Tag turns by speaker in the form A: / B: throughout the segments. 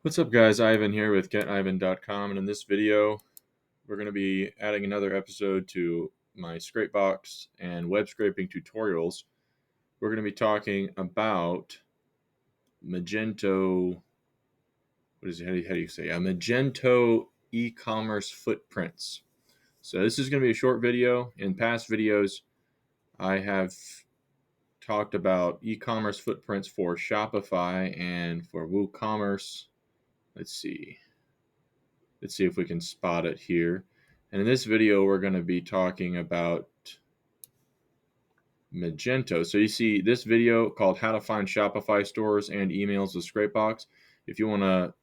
A: What's up, guys? Ivan here with getivan.com, and in this video we're going to be adding another episode to my Scrapebox and web scraping tutorials. We're going to be talking about Magento, what is it, how do you say, Magento e-commerce footprints. So this is going to be a short video. In past videos I have talked about e-commerce footprints for Shopify and for WooCommerce. Let's see if we can spot it here. And in this video, we're going to be talking about Magento. So you see this video called How to Find Shopify Stores and Emails with Scrapebox. If you want to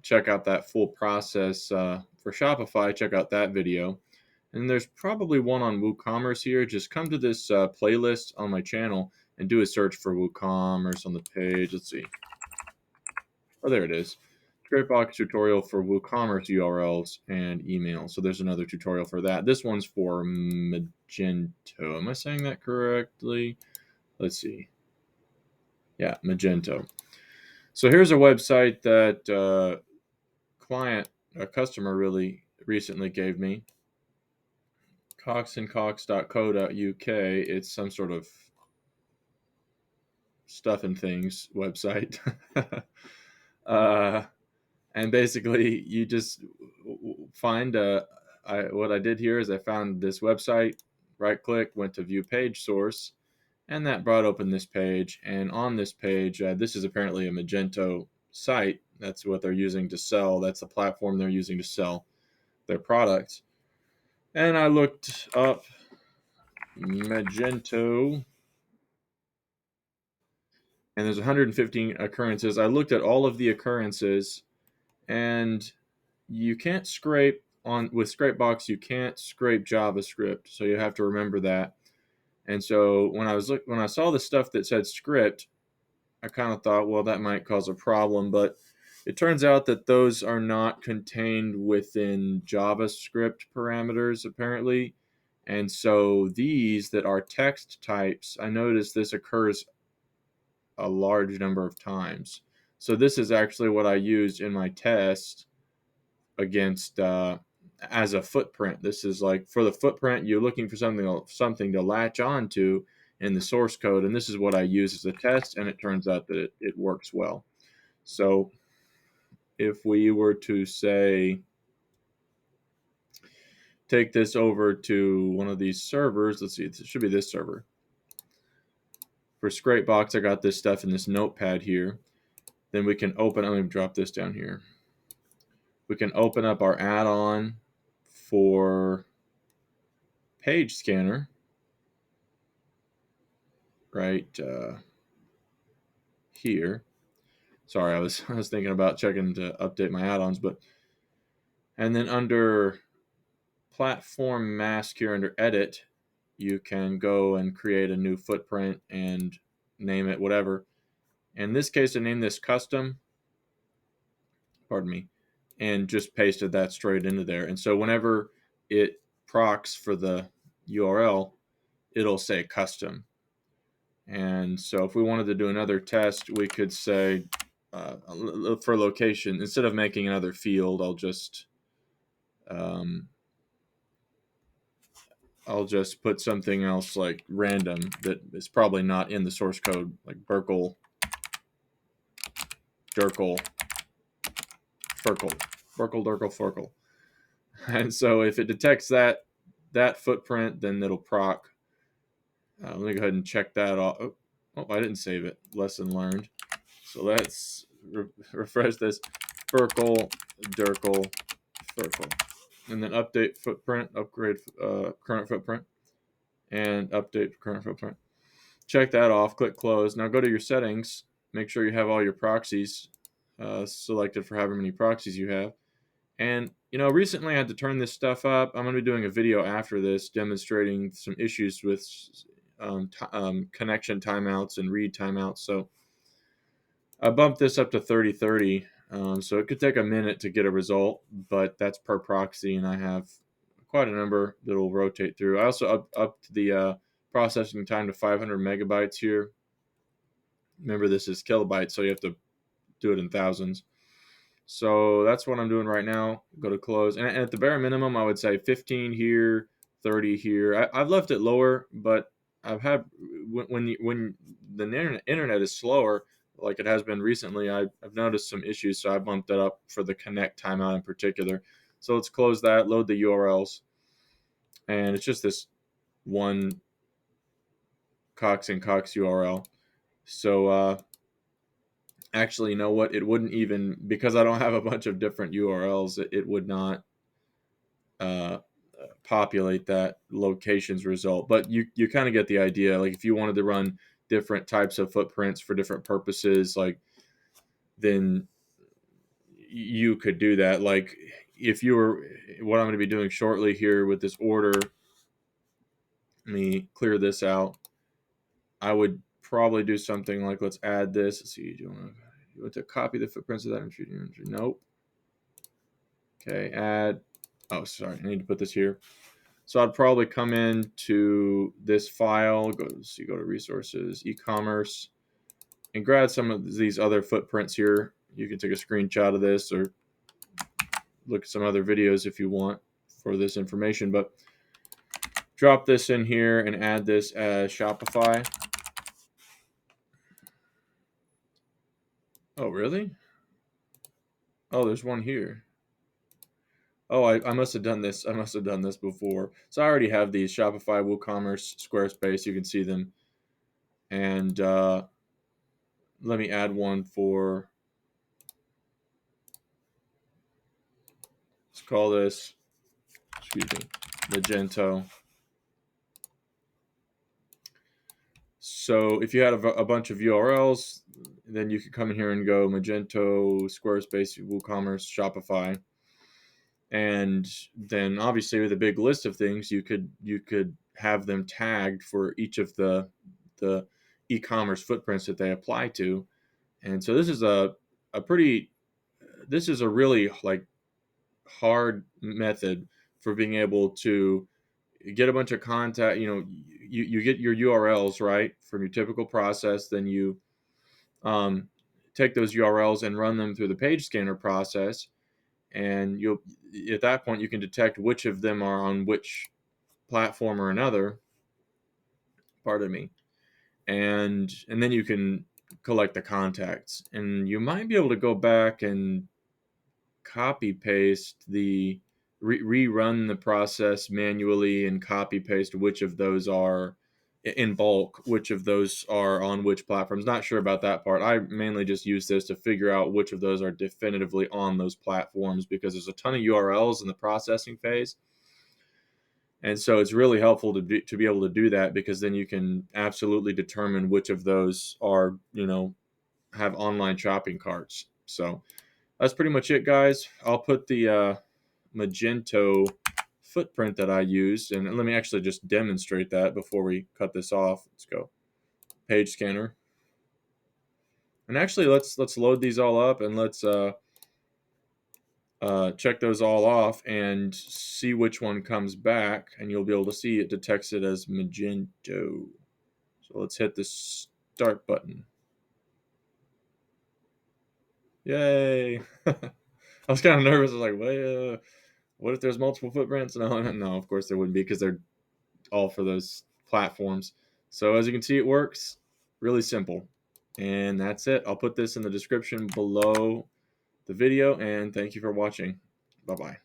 A: check out that full process for Shopify, check out that video. And there's probably one on WooCommerce here. Just come to this playlist on my channel and do a search for WooCommerce on the page. Let's see. Oh, there it is. Scrapebox tutorial for WooCommerce URLs and emails. So there's another tutorial for that. This one's for Magento. Am I saying that correctly? Let's see. Yeah, Magento. So here's a website that a customer really recently gave me. coxandcox.co.uk. It's some sort of stuff and things website. And basically you just find what I did here is I found this website, right click, went to view page source, and that brought open this page. And on this page, this is apparently a Magento site. That's what they're using to sell. That's the platform they're using to sell their products. And I looked up Magento, and there's 115 occurrences. I looked at all of the occurrences, and you can't scrape on with Scrapebox. You can't scrape JavaScript, so you have to remember that. And so when I saw the stuff that said script, I kind of thought, well, that might cause a problem. But it turns out that those are not contained within JavaScript parameters, apparently. And so these that are text types, I noticed this occurs a large number of times. So this is actually what I used in my test against as a footprint. This is like for the footprint, you're looking for something to latch on to in the source code, and this is what I use as a test, and it turns out that it works well. So if we were to say take this over to one of these servers, let's see, it should be this server. For Scrapebox, I got this stuff in this notepad here. Then we can open, let me drop this down here. We can open up our add-on for Page Scanner right here. Sorry, I was thinking about checking to update my add-ons, and then under platform mask here under edit, you can go and create a new footprint and name it whatever. In this case, I named this custom, pardon me, and just pasted that straight into there. And so whenever it procs for the URL, it'll say custom. And so if we wanted to do another test, we could say for location, instead of making another field, I'll just put something else like random that is probably not in the source code, like Burkle, Durkle, Furkle, Burkle, Durkle, Furkle. And so if it detects that footprint, then it'll proc. Let me go ahead and check that off. Oh, I didn't save it. Lesson learned. So let's refresh this. Burkle, Durkle, Furkle. And then update footprint, upgrade current footprint, and update current footprint. Check that off, click close. Now go to your settings, make sure you have all your proxies selected for however many proxies you have. And recently I had to turn this stuff up. I'm going to be doing a video after this demonstrating some issues with connection timeouts and read timeouts. So I bumped this up to 3030. So it could take a minute to get a result, but that's per proxy, and I have quite a number that will rotate through. I also upped the processing time to 500 megabytes here. Remember, this is kilobytes, so you have to do it in thousands. So that's what I'm doing right now. Go to close. And at the bare minimum, I would say 15 here, 30 here. I've left it lower, but I've had when the internet is slower, like it has been recently, I've noticed some issues. So I bumped it up for the connect timeout in particular. So let's close that, load the URLs. And it's just this one Cox and Cox URL. So actually, you know what? It wouldn't even, because I don't have a bunch of different URLs, it would not uh, populate that locations result. But you kind of get the idea. Like if you wanted to run different types of footprints for different purposes, like then you could do that. Like if you were, what I'm going to be doing shortly here with this order, let me clear this out. I would probably do something like, let's add this. Let's see, do you want to copy the footprints of that entry? Nope. Okay, add. Oh, sorry, I need to put this here. So I'd probably come into this file, go to resources, e-commerce, and grab some of these other footprints here. You can take a screenshot of this or look at some other videos if you want for this information, but drop this in here and add this as Shopify. Oh, really? Oh, there's one here. Oh, I must have done this. I must have done this before. So I already have these Shopify, WooCommerce, Squarespace. You can see them. And let me add one for, let's call this, excuse me, Magento. So if you had a bunch of URLs, then you could come in here and go Magento, Squarespace, WooCommerce, Shopify. And then obviously with a big list of things, you could have them tagged for each of the e-commerce footprints that they apply to. And so this is a pretty, this is a really like hard method for being able to get a bunch of contact. You get your URLs right from your typical process, then you take those URLs and run them through the page scanner process, and you'll, at that point you can detect which of them are on which platform or another, pardon me, and then you can collect the contacts, and you might be able to go back and copy paste the rerun the process manually and copy paste which of those are in bulk, which of those are on which platforms. Not sure about that part. I mainly just use this to figure out which of those are definitively on those platforms, because there's a ton of URLs in the processing phase. And so it's really helpful to be able to do that, because then you can absolutely determine which of those are, have online shopping carts. So that's pretty much it, guys. I'll put the Magento footprint that I used, and let me actually just demonstrate that before we cut this off. Let's go page scanner, and actually let's load these all up, and let's check those all off and see which one comes back, and you'll be able to see it detects it as Magento. So let's hit the start button. Yay! I was kind of nervous. I was like, "Wait, what if there's multiple footprints?" No, of course there wouldn't be, because they're all for those platforms. So as you can see, it works. Really simple. And that's it. I'll put this in the description below the video, and thank you for watching. Bye-bye.